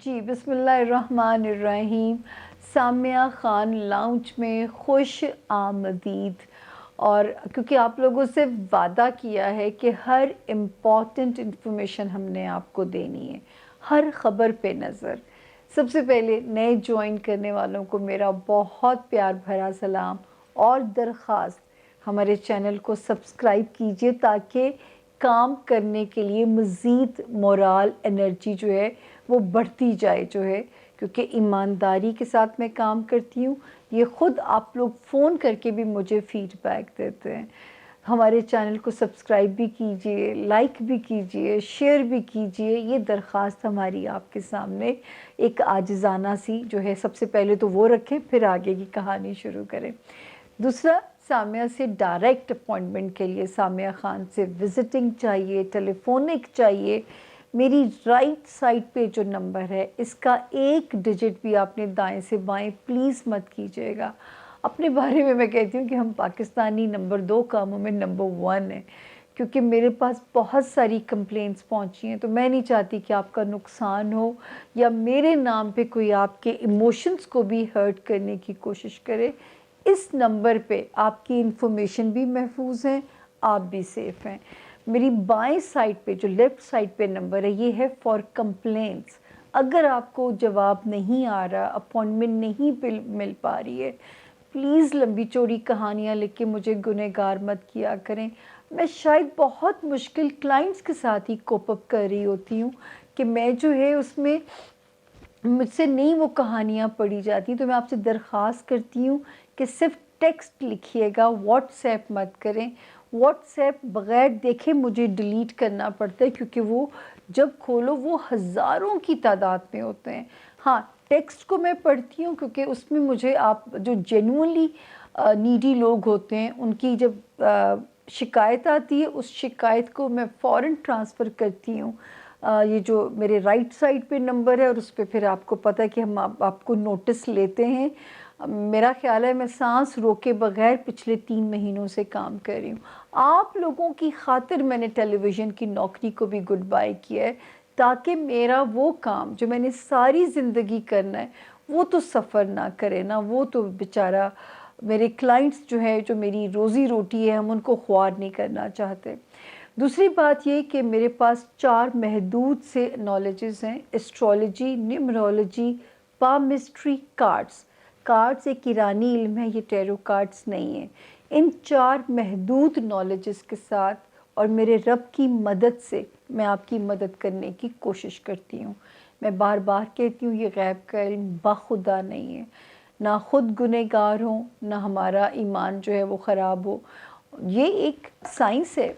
جی بسم اللہ الرحمن الرحیم. سامیہ خان لاؤنج میں خوش آمدید. اور کیونکہ آپ لوگوں سے وعدہ کیا ہے کہ ہر امپورٹنٹ انفارمیشن ہم نے آپ کو دینی ہے، ہر خبر پہ نظر. سب سے پہلے نئے جوائن کرنے والوں کو میرا بہت پیار بھرا سلام اور درخواست، ہمارے چینل کو سبسکرائب کیجئے تاکہ کام کرنے کے لیے مزید مورال انرجی جو ہے وہ بڑھتی جائے کیونکہ ایمانداری کے ساتھ میں کام کرتی ہوں. یہ خود آپ لوگ فون کر کے بھی مجھے فیڈ بیک دیتے ہیں. ہمارے چینل کو سبسکرائب بھی کیجئے، لائک بھی کیجئے، شیئر بھی کیجئے. یہ درخواست ہماری آپ کے سامنے ایک عاجزانہ سی جو ہے، سب سے پہلے تو وہ رکھیں، پھر آگے کی کہانی شروع کریں. دوسرا، سامیہ سے ڈائریکٹ اپوائنٹمنٹ کے لیے سامیہ خان سے وزٹنگ چاہیے، ٹیلی فونک چاہیے، میری رائٹ سائڈ پہ جو نمبر ہے اس کا ایک ڈیجٹ بھی آپ نے دائیں سے بائیں پلیز مت کیجیے گا. اپنے بارے میں کہتی ہوں کہ ہم پاکستانی نمبر 2 کاموں میں نمبر 1 ہیں، کیونکہ میرے پاس بہت ساری کمپلینٹس پہنچی ہیں، تو میں نہیں چاہتی کہ آپ کا نقصان ہو یا میرے نام پہ کوئی آپ کے ایموشنز کو بھی ہرٹ کرنے کی کوشش کرے. اس نمبر پہ آپ کی انفارمیشن بھی محفوظ ہے، آپ بھی سیف ہیں. میری بائیں سائڈ پہ جو لیفٹ سائڈ پہ نمبر ہے، یہ ہے فار کمپلینٹس. اگر آپ کو جواب نہیں آ رہا، اپوائنٹمنٹ نہیں مل پا رہی ہے، پلیز لمبی چوڑی کہانیاں لکھ کے مجھے گنہگار مت کیا کریں. میں شاید بہت مشکل کلائنٹس کے ساتھ ہی کوپ اپ کر رہی ہوتی ہوں کہ میں جو ہے اس میں مجھ سے نہیں وہ کہانیاں پڑھی جاتی. تو میں آپ سے درخواست کرتی ہوں کہ صرف ٹیکسٹ لکھیے گا، واٹس ایپ مت کریں. واٹس ایپ بغیر دیکھے مجھے ڈیلیٹ کرنا پڑتا ہے، کیونکہ وہ جب کھولو وہ ہزاروں کی تعداد میں ہوتے ہیں. ہاں، ٹیکسٹ کو میں پڑھتی ہوں کیونکہ اس میں مجھے آپ جو جینوئنلی نیڈی لوگ ہوتے ہیں ان کی جب شکایت آتی ہے، اس شکایت کو میں فوراً ٹرانسفر کرتی ہوں. یہ جو میرے رائٹ سائڈ پہ نمبر ہے، اور اس پہ پھر آپ کو پتہ ہے کہ ہم آپ کو نوٹس لیتے ہیں. میرا خیال ہے میں سانس روکے بغیر پچھلے 3 مہینوں سے کام کر رہی ہوں. آپ لوگوں کی خاطر میں نے ٹیلی ویژن کی نوکری کو بھی گڈ بائی کیا ہے، تاکہ میرا وہ کام جو میں نے ساری زندگی کرنا ہے وہ تو سفر نہ کرے نا. وہ تو بیچارہ میرے کلائنٹس جو ہے، جو میری روزی روٹی ہے، ہم ان کو خوار نہیں کرنا چاہتے. دوسری بات یہ کہ میرے پاس 4 محدود سے نالجز ہیں: ایسٹرولوجی، نیومرولوجی، پامسٹری، کارڈز ایک ایرانی علم ہے، یہ ٹیرو کارڈز نہیں ہیں. ان 4 محدود نالجز کے ساتھ اور میرے رب کی مدد سے میں آپ کی مدد کرنے کی کوشش کرتی ہوں. میں بار بار کہتی ہوں، یہ غیب کا علم بخدا نہیں ہے. نہ خود گنہگار ہوں، نہ ہمارا ایمان جو ہے وہ خراب ہو. یہ ایک سائنس ہے،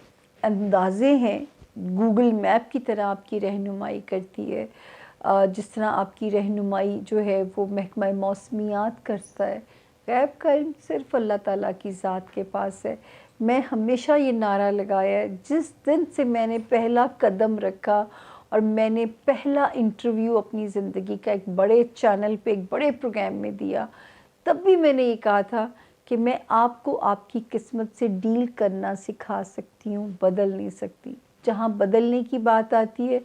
اندازے ہیں. گوگل میپ کی طرح آپ کی رہنمائی کرتی ہے، جس طرح آپ کی رہنمائی جو ہے وہ محکمہ موسمیات کرتا ہے. غیب کا علم صرف اللہ تعالیٰ کی ذات کے پاس ہے. میں ہمیشہ یہ نعرہ لگایا ہے، جس دن سے میں نے پہلا قدم رکھا اور میں نے پہلا انٹرویو اپنی زندگی کا ایک بڑے چینل پہ، ایک بڑے پروگرام میں دیا، تب بھی میں نے یہ کہا تھا کہ میں آپ کو آپ کی قسمت سے ڈیل کرنا سکھا سکتی ہوں، بدل نہیں سکتی. جہاں بدلنے کی بات آتی ہے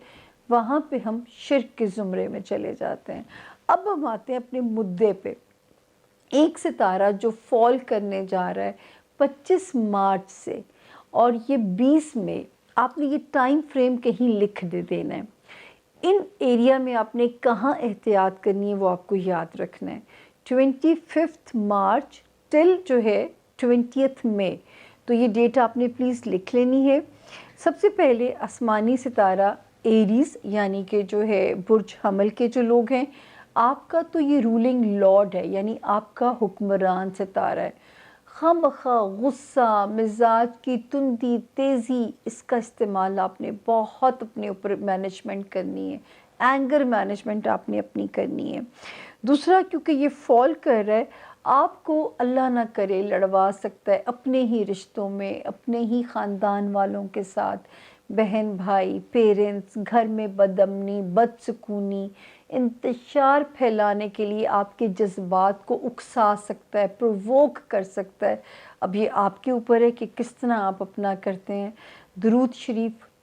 وہاں پہ ہم شرک کے زمرے میں چلے جاتے ہیں. اب ہم آتے ہیں اپنے مدعے پہ. ایک ستارہ جو فال کرنے جا رہا ہے 25 مارچ سے اور یہ 20 میں، آپ نے یہ ٹائم فریم کہیں لکھ دینا ہے. ان ایریا میں آپ نے کہاں احتیاط کرنی ہے وہ آپ کو یاد رکھنا ہے. 25 مارچ ٹل جو ہے 20 مئی، تو یہ ڈیٹ آپ نے پلیز لکھ لینی ہے. سب سے پہلے آسمانی ستارہ ایریز، یعنی کہ جو ہے برج حمل کے جو لوگ ہیں، آپ کا تو یہ رولنگ لارڈ ہے، یعنی آپ کا حکمران ستارہ ہے. خواہ غصہ، مزاج کی تندی، تیزی، اس کا استعمال آپ نے بہت اپنے اوپر مینجمنٹ کرنی ہے. اینگر مینجمنٹ آپ نے اپنی کرنی ہے. دوسرا، کیونکہ یہ فال کر رہا ہے، آپ کو اللہ نہ کرے لڑوا سکتا ہے اپنے ہی رشتوں میں، اپنے ہی خاندان والوں کے ساتھ، بہن بھائی، پیرنٹس، گھر میں بدامنی، بدسکونی، انتشار پھیلانے کے لیے آپ کے جذبات کو اکسا سکتا ہے، پرووک کر سکتا ہے. اب یہ آپ کے اوپر ہے کہ کس طرح آپ اپنا کرتے ہیں. درود شریف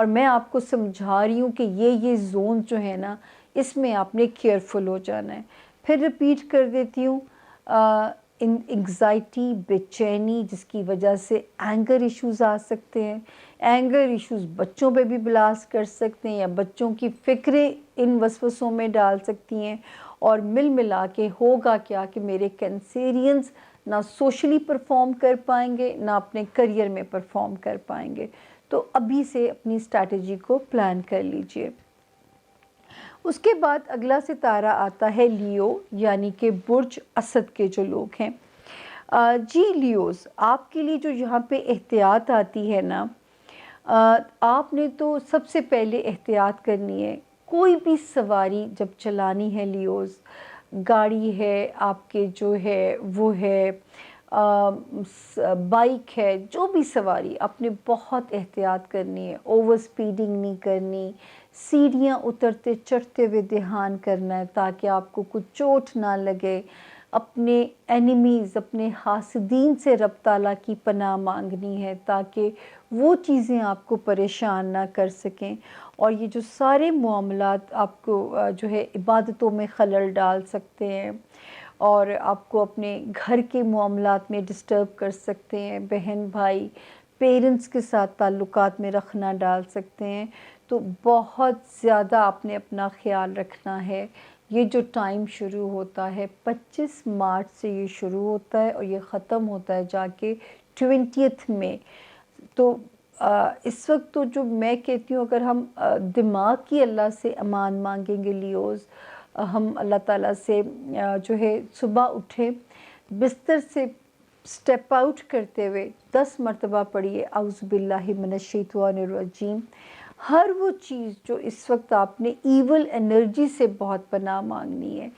اور میں آپ کو سمجھا رہی ہوں کہ یہ زون جو ہے نا اس میں آپ نے کیئرفل ہو جانا ہے۔ پھر رپیٹ کر دیتی ہوں، انگزائٹی، بے چینی، جس کی وجہ سے اینگر ایشوز آ سکتے ہیں۔ اینگر ایشوز بچوں پہ بھی بلاسٹ کر سکتے ہیں یا بچوں کی فکریں ان وسوسوں میں ڈال سکتی ہیں، اور ملا کے ہوگا کیا کہ میرے کینسیرینز نہ سوشلی پرفارم کر پائیں گے، نہ اپنے کریئر میں پرفارم کر پائیں گے۔ تو ابھی سے اپنی اسٹریٹجی کو پلان کر لیجئے۔ اس کے بعد اگلا ستارہ آتا ہے لیو، یعنی کہ برج اسد کے جو لوگ ہیں۔ جی لیوز، آپ کے لیے جو یہاں پہ احتیاط آتی ہے نا، آپ نے تو سب سے پہلے احتیاط کرنی ہے۔ کوئی بھی سواری جب چلانی ہے لیوز، گاڑی ہے آپ کے جو ہے وہ ہے، بائک ہے، جو بھی سواری، آپ نے بہت احتیاط کرنی ہے۔ اوور سپیڈنگ نہیں کرنی، سیڑھیاں اترتے چڑھتے ہوئے دھیان کرنا ہے تاکہ آپ کو کچھ چوٹ نہ لگے۔ اپنے اینیمیز، اپنے حاسدین سے رب تعالیٰ کی پناہ مانگنی ہے تاکہ وہ چیزیں آپ کو پریشان نہ کر سکیں، اور یہ جو سارے معاملات آپ کو جو ہے عبادتوں میں خلل ڈال سکتے ہیں، اور آپ کو اپنے گھر کے معاملات میں ڈسٹرب کر سکتے ہیں، بہن بھائی پیرنٹس کے ساتھ تعلقات میں رکھنا ڈال سکتے ہیں۔ تو بہت زیادہ آپ نے اپنا خیال رکھنا ہے۔ یہ جو ٹائم شروع ہوتا ہے 25 مارچ سے یہ شروع ہوتا ہے اور یہ ختم ہوتا ہے جا کے 20 میں۔ تو اس وقت تو جو میں کہتی ہوں، اگر ہم دماغ کی اللہ سے امان مانگیں گے لیوز، ہم اللہ تعالیٰ سے جو ہے صبح اٹھیں، بستر سے سٹیپ آؤٹ کرتے ہوئے 10 مرتبہ پڑھیے اعوذ باللہ من الشیطان الرجیم۔ ہر وہ چیز جو اس وقت آپ نے ایول انرجی سے بہت پناہ مانگنی ہے،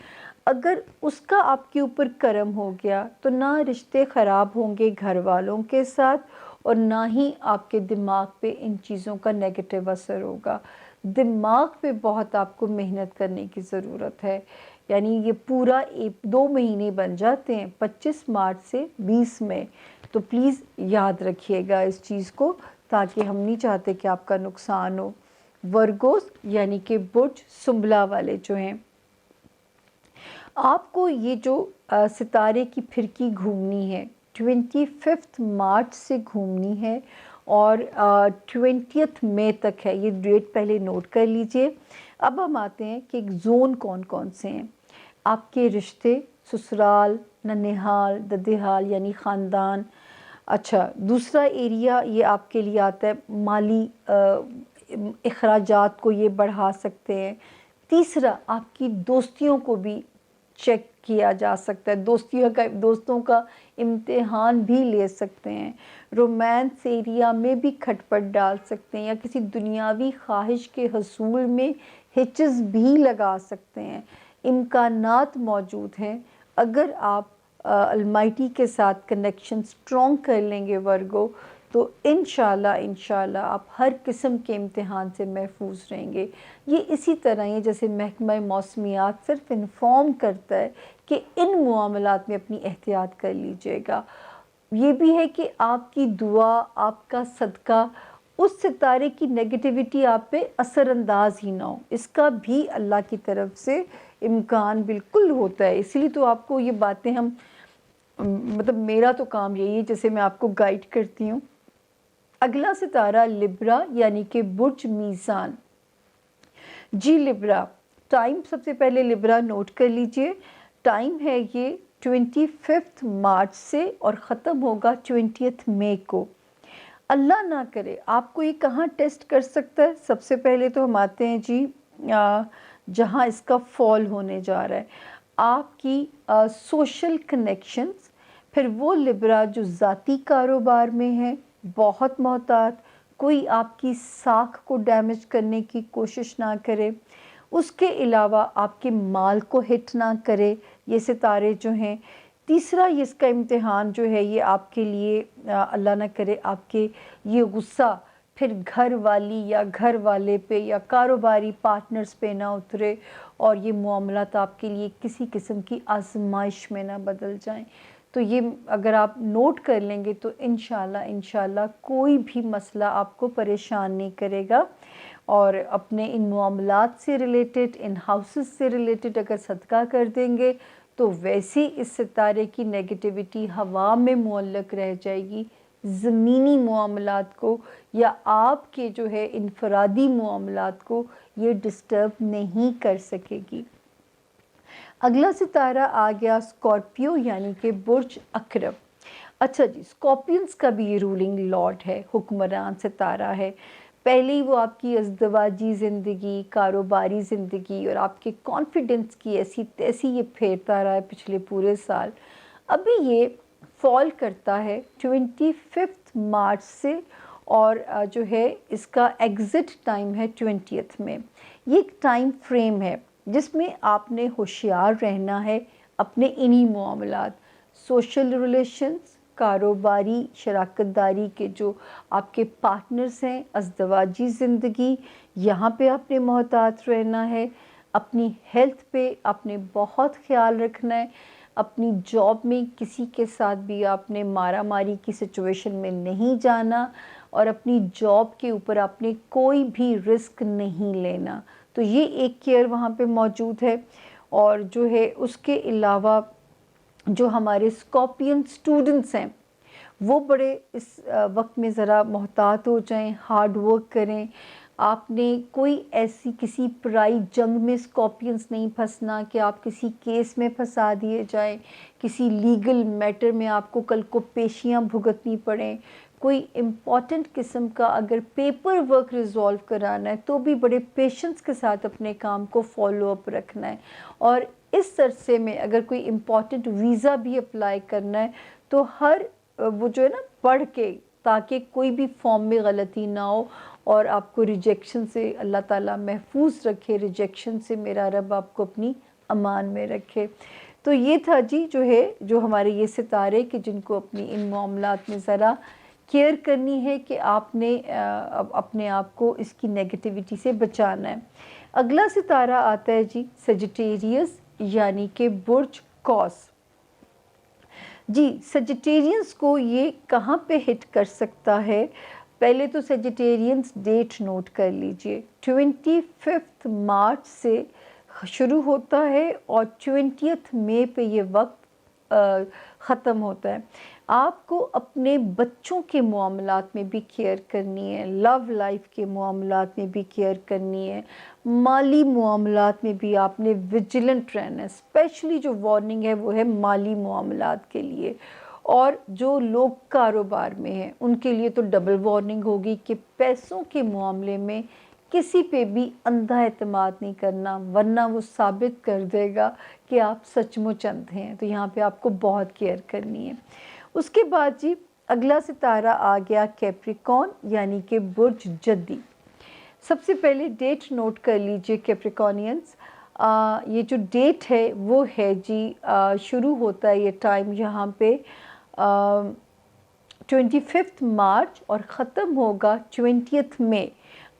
اگر اس کا آپ کے اوپر کرم ہو گیا تو نہ رشتے خراب ہوں گے گھر والوں کے ساتھ، اور نہ ہی آپ کے دماغ پہ ان چیزوں کا نیگیٹو اثر ہوگا۔ دماغ پہ بہت آپ کو محنت کرنے کی ضرورت ہے، یعنی یہ پورا 2 مہینے بن جاتے ہیں 25 مارچ سے 20 میں۔ تو پلیز یاد رکھیے گا اس چیز کو، تاکہ ہم نہیں چاہتے کہ آپ کا نقصان ہو۔ ورگوز یعنی کہ برج سنبلہ والے جو ہیں، آپ کو یہ جو ستارے کی پھرکی گھومنی ہے 25 مارچ سے گھومنی ہے، اور 20 مئی تک ہے۔ یہ ڈیٹ پہلے نوٹ کر لیجئے۔ اب ہم آتے ہیں کہ زون کون کون سے ہیں۔ آپ کے رشتے، سسرال، ننیحال، ددیحال یعنی خاندان۔ اچھا، دوسرا ایریا یہ آپ کے لیے آتا ہے مالی اخراجات کو یہ بڑھا سکتے ہیں۔ تیسرا، آپ کی دوستیوں کو بھی چیک کیا جا سکتا ہے، دوستوں کا امتحان بھی لے سکتے ہیں۔ رومانس ایریا میں بھی کھٹ پٹ ڈال سکتے ہیں، یا کسی دنیاوی خواہش کے حصول میں ہچز بھی لگا سکتے ہیں۔ امکانات موجود ہیں اگر آپ المائٹی کے ساتھ کنیکشن سٹرونگ کر لیں گے ورگو، تو انشاءاللہ آپ ہر قسم کے امتحان سے محفوظ رہیں گے۔ یہ اسی طرح ہے جیسے محکمہ موسمیات صرف انفارم کرتا ہے کہ ان معاملات میں اپنی احتیاط کر لیجئے گا۔ یہ بھی ہے کہ آپ کی دعا، آپ کا صدقہ اس ستارے کی نیگیٹیوٹی آپ پہ اثر انداز ہی نہ ہو، اس کا بھی اللہ کی طرف سے امکان بالکل ہوتا ہے۔ اس لیے تو آپ کو یہ باتیں مطلب میرا تو کام یہی ہے جیسے میں آپ کو گائیڈ کرتی ہوں۔ اگلا ستارہ لبرا یعنی کہ برج میزان۔ جی لبرا، ٹائم سب سے پہلے لبرا نوٹ کر لیجئے۔ ٹائم ہے یہ 25 مارچ سے اور ختم ہوگا 20 مئی کو۔ اللہ نہ کرے آپ کو یہ کہاں ٹیسٹ کر سکتا ہے؟ سب سے پہلے تو ہم آتے ہیں جی جہاں اس کا فال ہونے جا رہا ہے، آپ کی سوشل کنیکشنز۔ پھر وہ لبرا جو ذاتی کاروبار میں ہے، بہت محتاط، کوئی آپ کی ساکھ کو ڈیمیج کرنے کی کوشش نہ کرے۔ اس کے علاوہ آپ کے مال کو ہٹ نہ کرے یہ ستارے جو ہیں۔ تیسرا یہ اس کا امتحان جو ہے یہ آپ کے لیے اللہ نہ کرے آپ کے یہ غصہ پھر گھر والی یا گھر والے پہ یا کاروباری پارٹنرز پہ نہ اترے، اور یہ معاملات آپ کے لیے کسی قسم کی آزمائش میں نہ بدل جائیں۔ تو یہ اگر آپ نوٹ کر لیں گے تو انشاءاللہ کوئی بھی مسئلہ آپ کو پریشان نہیں کرے گا، اور اپنے ان معاملات سے ریلیٹڈ، ان ہاؤسز سے ریلیٹڈ اگر صدقہ کر دیں گے تو ویسے اس ستارے کی نیگیٹیوٹی ہوا میں معلق رہ جائے گی، زمینی معاملات کو یا آپ کے جو ہے انفرادی معاملات کو یہ ڈسٹرب نہیں کر سکے گی۔ اگلا ستارہ آ گیا اسکارپیو یعنی کہ برج اکرم۔ اچھا جی، اسکارپینز کا بھی یہ رولنگ لاٹ ہے، حکمران ستارہ ہے۔ پہلے ہی وہ آپ کی ازدواجی زندگی، کاروباری زندگی اور آپ کے کانفیڈنس کی ایسی تیسی یہ پھیرتا رہا ہے پچھلے پورے سال۔ ابھی یہ فال کرتا ہے 25 مارچ سے، اور جو ہے اس کا ایگزٹ ٹائم ہے 20 میں۔ یہ ایک ٹائم فریم ہے جس میں آپ نے ہوشیار رہنا ہے اپنے انہی معاملات، سوشل ریلیشنز، کاروباری شراکت داری کے جو آپ کے پارٹنرز ہیں، ازدواجی زندگی، یہاں پہ آپ نے محتاط رہنا ہے۔ اپنی ہیلتھ پہ آپ نے بہت خیال رکھنا ہے۔ اپنی جاب میں کسی کے ساتھ بھی آپ نے مارا ماری کی سچویشن میں نہیں جانا، اور اپنی جاب کے اوپر آپ نے کوئی بھی رسک نہیں لینا۔ تو یہ ایک کیئر وہاں پہ موجود ہے۔ اور جو ہے اس کے علاوہ جو ہمارے اسکارپین اسٹوڈنٹس ہیں وہ بڑے اس وقت میں ذرا محتاط ہو جائیں، ہارڈ ورک کریں۔ آپ نے کوئی ایسی کسی پرائی جنگ میں اسکارپینز نہیں پھنسنا کہ آپ کسی کیس میں پھنسا دیے جائیں، کسی لیگل میٹر میں آپ کو کل کو پیشیاں بھگتنی پڑیں۔ کوئی امپورٹنٹ قسم کا اگر پیپر ورک ریزالو کرانا ہے تو بھی بڑے پیشنس کے ساتھ اپنے کام کو فالو اپ رکھنا ہے۔ اور اس عرصے میں اگر کوئی امپورٹنٹ ویزا بھی اپلائی کرنا ہے تو ہر وہ جو ہے نا پڑھ کے، تاکہ کوئی بھی فارم میں غلطی نہ ہو اور آپ کو ریجیکشن سے اللہ تعالیٰ محفوظ رکھے، ریجیکشن سے میرا رب آپ کو اپنی امان میں رکھے۔ تو یہ تھا جی جو ہے جو ہمارے یہ ستارے کہ جن کو اپنی ان معاملات میں ذرا کیئر کرنی ہے کہ آپ نے اپنے آپ کو اس کی نیگیٹیوٹی سے بچانا ہے۔ اگلا ستارہ آتا ہے جی سیجیٹیریس یعنی کہ برج قوس۔ جی سیجیٹیرینز کو یہ کہاں پہ ہٹ کر سکتا ہے؟ پہلے تو سیجیٹیرینز ڈیٹ نوٹ کر لیجئے، 25 مارچ سے شروع ہوتا ہے اور 20 مئی پہ یہ وقت ختم ہوتا ہے۔ آپ کو اپنے بچوں کے معاملات میں بھی کیئر کرنی ہے، لو لائف کے معاملات میں بھی کیئر کرنی ہے، مالی معاملات میں بھی آپ نے ویجیلنٹ رہنا ہے۔ اسپیشلی جو وارننگ ہے وہ ہے مالی معاملات کے لیے، اور جو لوگ کاروبار میں ہیں ان کے لیے تو ڈبل وارننگ ہوگی کہ پیسوں کے معاملے میں کسی پہ بھی اندھا اعتماد نہیں کرنا، ورنہ وہ ثابت کر دے گا کہ آپ سچ مچ اندھے ہیں۔ تو یہاں پہ آپ کو بہت کیئر کرنی ہے۔ اس کے بعد جی اگلا ستارہ آ گیا کیپریکون یعنی کہ برج جدی۔ سب سے پہلے ڈیٹ نوٹ کر لیجئے کیپریکونینز، یہ جو ڈیٹ ہے وہ ہے جی شروع ہوتا ہے یہ ٹائم یہاں پہ 25 مارچ اور ختم ہوگا 20 مئی۔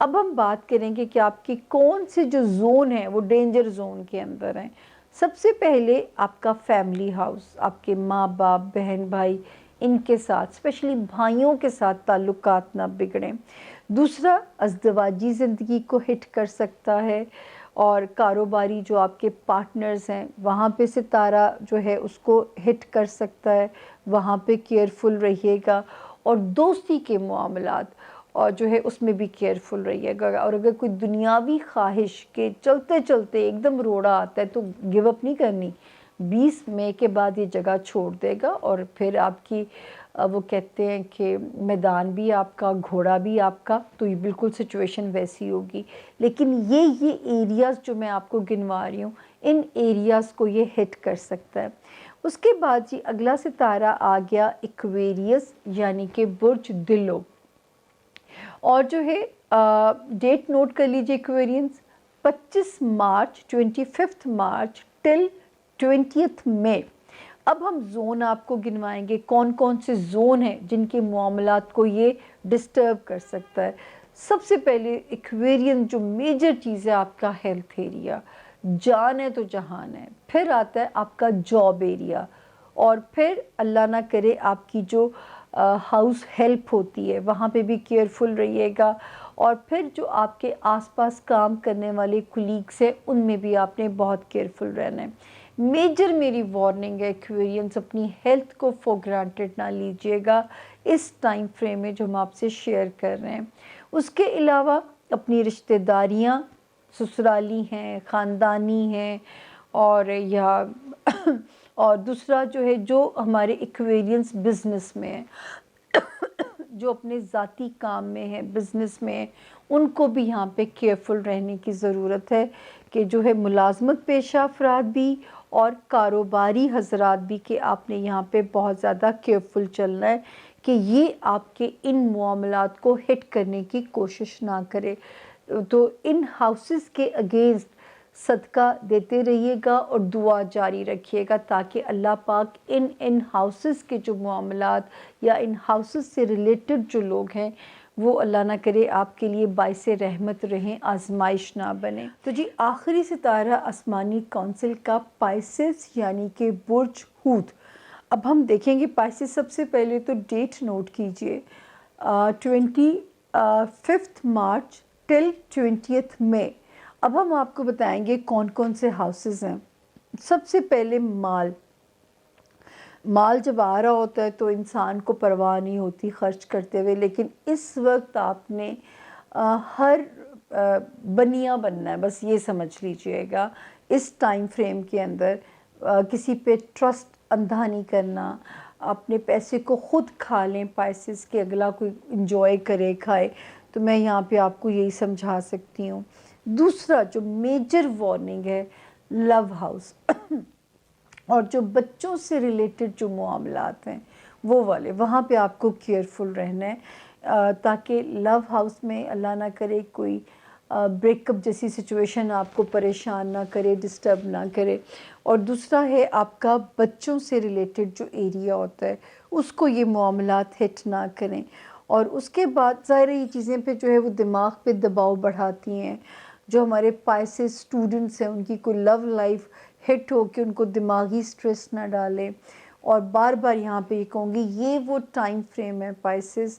اب ہم بات کریں گے کہ آپ کی کون سے جو زون ہیں وہ ڈینجر زون کے اندر ہیں۔ سب سے پہلے آپ کا فیملی ہاؤس، آپ کے ماں باپ، بہن بھائی، ان کے ساتھ اسپیشلی بھائیوں کے ساتھ تعلقات نہ بگڑیں۔ دوسرا ازدواجی زندگی کو ہٹ کر سکتا ہے، اور کاروباری جو آپ کے پارٹنرز ہیں وہاں پہ ستارہ جو ہے اس کو ہٹ کر سکتا ہے، وہاں پہ کیئرفل رہیے گا۔ اور دوستی کے معاملات اور جو ہے اس میں بھی کیئرفل رہیے گا، اور اگر کوئی دنیاوی خواہش کے چلتے چلتے ایک دم روڑا آتا ہے تو گیو اپ نہیں کرنی، 20 مئی کے بعد یہ جگہ چھوڑ دے گا، اور پھر آپ کی وہ کہتے ہیں کہ میدان بھی آپ کا، گھوڑا بھی آپ کا، تو یہ بالکل سچویشن ویسی ہوگی۔ لیکن یہ ایریاز جو میں آپ کو گنوا رہی ہوں، ان ایریاز کو یہ ہٹ کر سکتا ہے۔ اس کے بعد جی اگلا ستارہ آ گیا ایکویریس یعنی کہ برج دلو، اور جو ہے ڈیٹ نوٹ کر لیجئے ایکویرینز، 25 مارچ 25 مارچ ٹل 20 مئی۔ اب ہم زون آپ کو گنوائیں گے کون کون سے زون ہیں جن کے معاملات کو یہ ڈسٹرب کر سکتا ہے۔ سب سے پہلے ایکویرین جو میجر چیز ہے آپ کا ہیلتھ ایریا، جان ہے تو جہان ہے۔ پھر آتا ہے آپ کا جاب ایریا، اور پھر اللہ نہ کرے آپ کی جو ہاؤس ہیلپ ہوتی ہے وہاں پہ بھی کیئرفل رہیے گا، اور پھر جو آپ کے آس پاس کام کرنے والے کولیگس ہیں ان میں بھی آپ نے بہت کیئرفل رہنا ہے۔ میجر میری وارننگ ہے ایکویرینس، اپنی ہیلتھ کو فور گرانٹیڈ نہ لیجیے گا اس ٹائم فریم میں جو ہم آپ سے شیئر کر رہے ہیں۔ اس کے علاوہ اپنی رشتہ داریاں سسرالی ہیں، خاندانی ہیں، اور یا اور دوسرا جو ہے جو ہمارے ایکویرینس بزنس میں ہیں، جو اپنے ذاتی کام میں ہے، بزنس میں ہے، ان کو بھی یہاں پہ کیئرفل رہنے کی ضرورت ہے کہ جو ہے ملازمت پیشہ افراد بھی اور کاروباری حضرات بھی، کہ آپ نے یہاں پہ بہت زیادہ کیئرفل چلنا ہے کہ یہ آپ کے ان معاملات کو ہٹ کرنے کی کوشش نہ کرے۔ تو ان ہاؤسز کے اگینسٹ صدقہ دیتے رہیے گا اور دعا جاری رکھیے گا تاکہ اللہ پاک ان ہاؤسز کے جو معاملات یا ان ہاؤسز سے ریلیٹڈ جو لوگ ہیں وہ اللہ نہ کرے آپ کے لیے باعث رحمت رہیں، آزمائش نہ بنے۔ تو جی آخری ستارہ آسمانی کونسل کا پائسس یعنی کہ برج حوت۔ اب ہم دیکھیں گے پائسس، سب سے پہلے تو ڈیٹ نوٹ کیجئے 25 مارچ ٹل 20 مئی۔ اب ہم آپ کو بتائیں گے کون کون سے ہاؤسز ہیں۔ سب سے پہلے مال جب آ رہا ہوتا ہے تو انسان کو پرواہ نہیں ہوتی خرچ کرتے ہوئے، لیکن اس وقت آپ نے ہر بنیا بننا ہے، بس یہ سمجھ لیجئے گا اس ٹائم فریم کے اندر کسی پہ ٹرسٹ اندھا نہیں کرنا، اپنے پیسے کو خود کھا لیں پائسس کے، اگلا کوئی انجوائے کرے کھائے، تو میں یہاں پہ آپ کو یہی سمجھا سکتی ہوں۔ دوسرا جو میجر وارننگ ہے، لو ہاؤس اور جو بچوں سے ریلیٹڈ جو معاملات ہیں وہ والے، وہاں پہ آپ کو کیئرفل رہنا ہے تاکہ لو ہاؤس میں اللہ نہ کرے کوئی بریک اپ جیسی سچویشن آپ کو پریشان نہ کرے، ڈسٹرب نہ کرے۔ اور دوسرا ہے آپ کا بچوں سے ریلیٹڈ جو ایریا ہوتا ہے اس کو یہ معاملات ہٹ نہ کریں۔ اور اس کے بعد ظاہر ہے یہ چیزیں پہ جو ہے وہ دماغ پہ دباؤ بڑھاتی ہیں، جو ہمارے پائسس اسٹوڈنٹس ہیں ان کی کوئی لو لائف ہٹ ہو کے ان کو دماغی سٹریس نہ ڈالے۔ اور بار بار یہاں پہ یہ کہوں گی یہ وہ ٹائم فریم ہے پائسس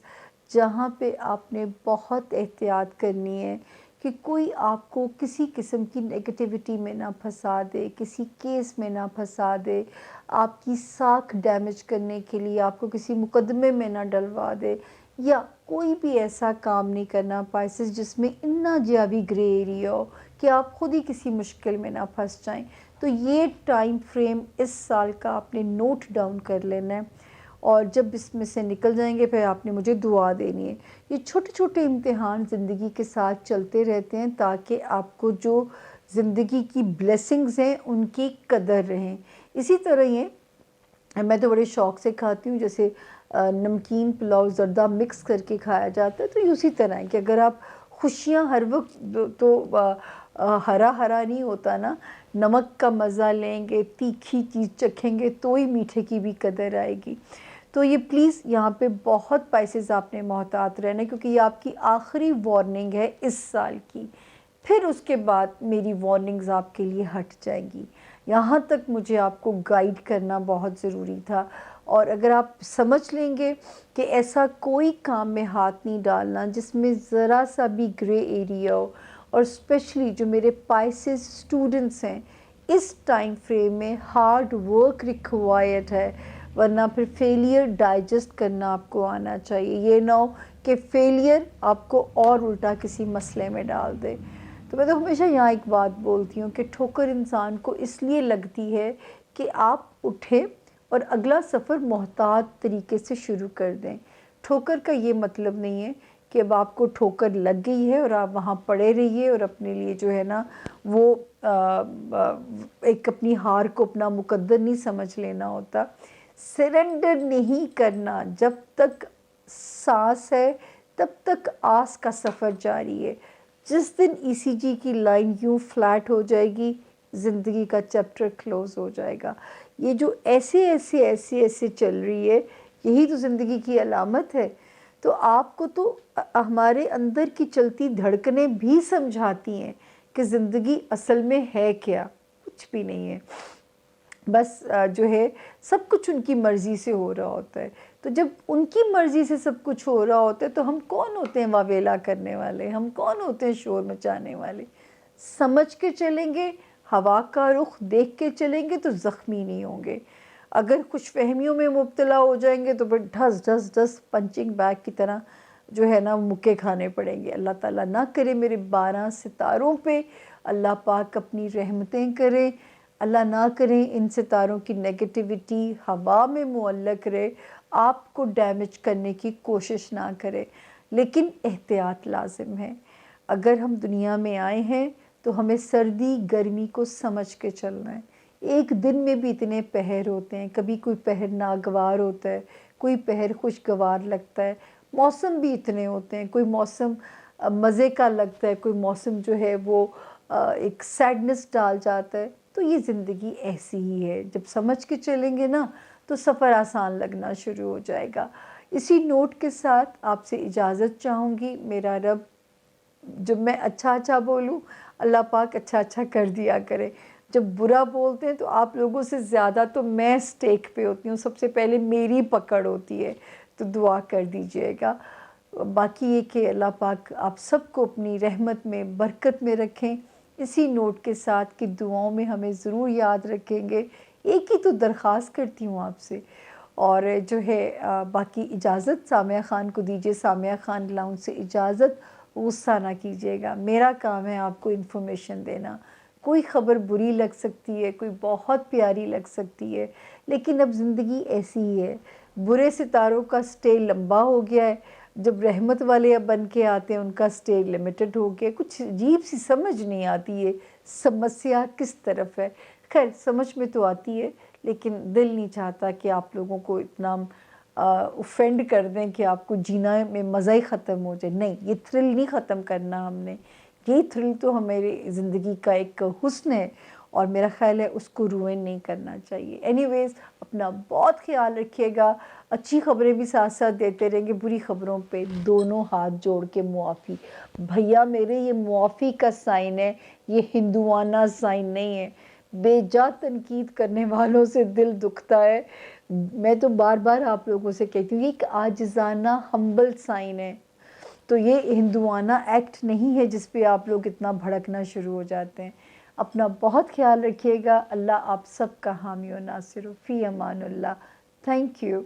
جہاں پہ آپ نے بہت احتیاط کرنی ہے کہ کوئی آپ کو کسی قسم کی نیگیٹیوٹی میں نہ پھنسا دے، کسی کیس میں نہ پھنسا دے، آپ کی ساکھ ڈیمیج کرنے کے لیے آپ کو کسی مقدمے میں نہ ڈلوا دے، یا کوئی بھی ایسا کام نہیں کرنا پائسس جس میں اتنا جیابی گرے ایریا ہو کہ آپ خود ہی کسی مشکل میں نہ پھنس جائیں۔ تو یہ ٹائم فریم اس سال کا آپ نے نوٹ ڈاؤن کر لینا ہے، اور جب اس میں سے نکل جائیں گے پھر آپ نے مجھے دعا دینی ہے۔ یہ چھوٹے چھوٹے امتحان زندگی کے ساتھ چلتے رہتے ہیں تاکہ آپ کو جو زندگی کی بلیسنگز ہیں ان کی قدر رہیں۔ اسی طرح یہ میں تو بڑے شوق سے کھاتی ہوں، جیسے نمکین پلاؤ زردہ مکس کر کے کھایا جاتا ہے، تو یہ اسی طرح ہے کہ اگر آپ خوشیاں ہر وقت تو ہرا ہرا نہیں ہوتا نا، نمک کا مزہ لیں گے، تیکھی چیز چکھیں گے تو ہی میٹھے کی بھی قدر آئے گی۔ تو یہ پلیز یہاں پہ بہت پائسز آپ نے محتاط رہنا ہے کیونکہ یہ آپ کی آخری وارننگ ہے اس سال کی، پھر اس کے بعد میری وارننگز آپ کے لیے ہٹ جائیں گی۔ یہاں تک مجھے آپ کو گائیڈ کرنا بہت ضروری تھا، اور اگر آپ سمجھ لیں گے کہ ایسا کوئی کام میں ہاتھ نہیں ڈالنا جس میں ذرا سا بھی گرے ایریا ہو، اور اسپیشلی جو میرے پائسز اسٹوڈنٹس ہیں اس ٹائم فریم میں ہارڈ ورک ریکوائرڈ ہے، ورنہ پھر فیلئر ڈائجسٹ کرنا آپ کو آنا چاہیے، یہ نہ ہو کہ فیلئر آپ کو اور الٹا کسی مسئلے میں ڈال دے۔ تو میں تو ہمیشہ یہاں ایک بات بولتی ہوں کہ ٹھوکر انسان کو اس لیے لگتی ہے کہ آپ اٹھیں اور اگلا سفر محتاط طریقے سے شروع کر دیں۔ ٹھوکر کا یہ مطلب نہیں ہے کہ اب آپ کو ٹھوکر لگ گئی ہے اور آپ وہاں پڑے رہیے اور اپنے لیے جو ہے نا وہ ایک اپنی ہار کو اپنا مقدر نہیں سمجھ لینا ہوتا۔ سرنڈر نہیں کرنا، جب تک سانس ہے تب تک آس کا سفر جاری ہے۔ جس دن ای سی جی کی لائن یوں فلیٹ ہو جائے گی زندگی کا چیپٹر کلوز ہو جائے گا۔ یہ جو ایسے چل رہی ہے یہی تو زندگی کی علامت ہے۔ تو آپ کو تو ہمارے اندر کی چلتی دھڑکنیں بھی سمجھاتی ہیں کہ زندگی اصل میں ہے کیا، کچھ بھی نہیں ہے۔ بس جو ہے سب کچھ ان کی مرضی سے ہو رہا ہوتا ہے. تو جب ان کی مرضی سے سب کچھ ہو رہا ہوتا ہے تو ہم کون ہوتے ہیں واویلا کرنے والے, ہم کون ہوتے ہیں شور مچانے والے. سمجھ کے چلیں گے, ہوا کا رخ دیکھ کے چلیں گے تو زخمی نہیں ہوں گے. اگر خوش فہمیوں میں مبتلا ہو جائیں گے تو پھر ڈھس ڈھس ڈھس پنچنگ بیگ کی طرح جو ہے نا مکے کھانے پڑیں گے. اللہ تعالیٰ نہ کرے میرے 12 ستاروں پہ اللہ پاک اپنی رحمتیں کرے, اللہ نہ کریں ان ستاروں کی نیگیٹیوٹی ہوا میں معلق رہے, آپ کو ڈیمیج کرنے کی کوشش نہ کرے. لیکن احتیاط لازم ہے. اگر ہم دنیا میں آئے ہیں تو ہمیں سردی گرمی کو سمجھ کے چلنا ہے. ایک دن میں بھی اتنے پہر ہوتے ہیں, کبھی کوئی پہر ناگوار ہوتا ہے, کوئی پہر خوشگوار لگتا ہے. موسم بھی اتنے ہوتے ہیں, کوئی موسم مزے کا لگتا ہے, کوئی موسم جو ہے وہ ایک سیڈنس ڈال جاتا ہے. تو یہ زندگی ایسی ہی ہے. جب سمجھ کے چلیں گے نا تو سفر آسان لگنا شروع ہو جائے گا. اسی نوٹ کے ساتھ آپ سے اجازت چاہوں گی. میرا رب جب میں اچھا اچھا بولوں اللہ پاک اچھا اچھا کر دیا کرے. جب برا بولتے ہیں تو آپ لوگوں سے زیادہ تو میں سٹیک پہ ہوتی ہوں, سب سے پہلے میری پکڑ ہوتی ہے. تو دعا کر دیجئے گا. باقی یہ کہ اللہ پاک آپ سب کو اپنی رحمت میں برکت میں رکھیں. اسی نوٹ کے ساتھ کہ دعاؤں میں ہمیں ضرور یاد رکھیں گے. ایک ہی تو درخواست کرتی ہوں آپ سے, اور جو ہے باقی اجازت سامیہ خان کو دیجیے. سامیہ خان لاؤنج سے اجازت, غصہ نہ کیجیے گا. میرا کام ہے آپ کو انفارمیشن دینا. کوئی خبر بری لگ سکتی ہے, کوئی بہت پیاری لگ سکتی ہے, لیکن اب زندگی ایسی ہی ہے. برے ستاروں کا سٹے لمبا ہو گیا ہے, جب رحمت والے اب بن کے آتے ہیں ان کا سٹے لمیٹڈ ہو گیا. کچھ عجیب سی سمجھ نہیں آتی ہے سمسیا کس طرف ہے. خیر سمجھ میں تو آتی ہے لیکن دل نہیں چاہتا کہ آپ لوگوں کو اتنا اوفینڈ کر دیں کہ آپ کو جینا میں مزہ ہی ختم ہو جائے. نہیں, یہ تھرل نہیں ختم کرنا ہم نے. یہ تھرل تو ہماری زندگی کا ایک حسن ہے اور میرا خیال ہے اس کو روئن نہیں کرنا چاہیے. اینی ویز اپنا بہت خیال رکھیے گا. اچھی خبریں بھی ساتھ ساتھ دیتے رہیں گے, بری خبروں پہ دونوں ہاتھ جوڑ کے معافی. بھیا میرے یہ معافی کا سائن ہے, یہ ہندوانہ سائن نہیں ہے. بے جا تنقید کرنے والوں سے دل دکھتا ہے. میں تو بار بار آپ لوگوں سے کہتی ہوں یہ ایک عاجزانہ ہمبل سائن ہے. تو یہ ہندوانہ ایکٹ نہیں ہے جس پہ آپ لوگ اتنا بھڑکنا شروع ہو جاتے ہیں. اپنا بہت خیال رکھیے گا. اللہ آپ سب کا حامی و ناصر ہو. فی امان اللہ. Thank you.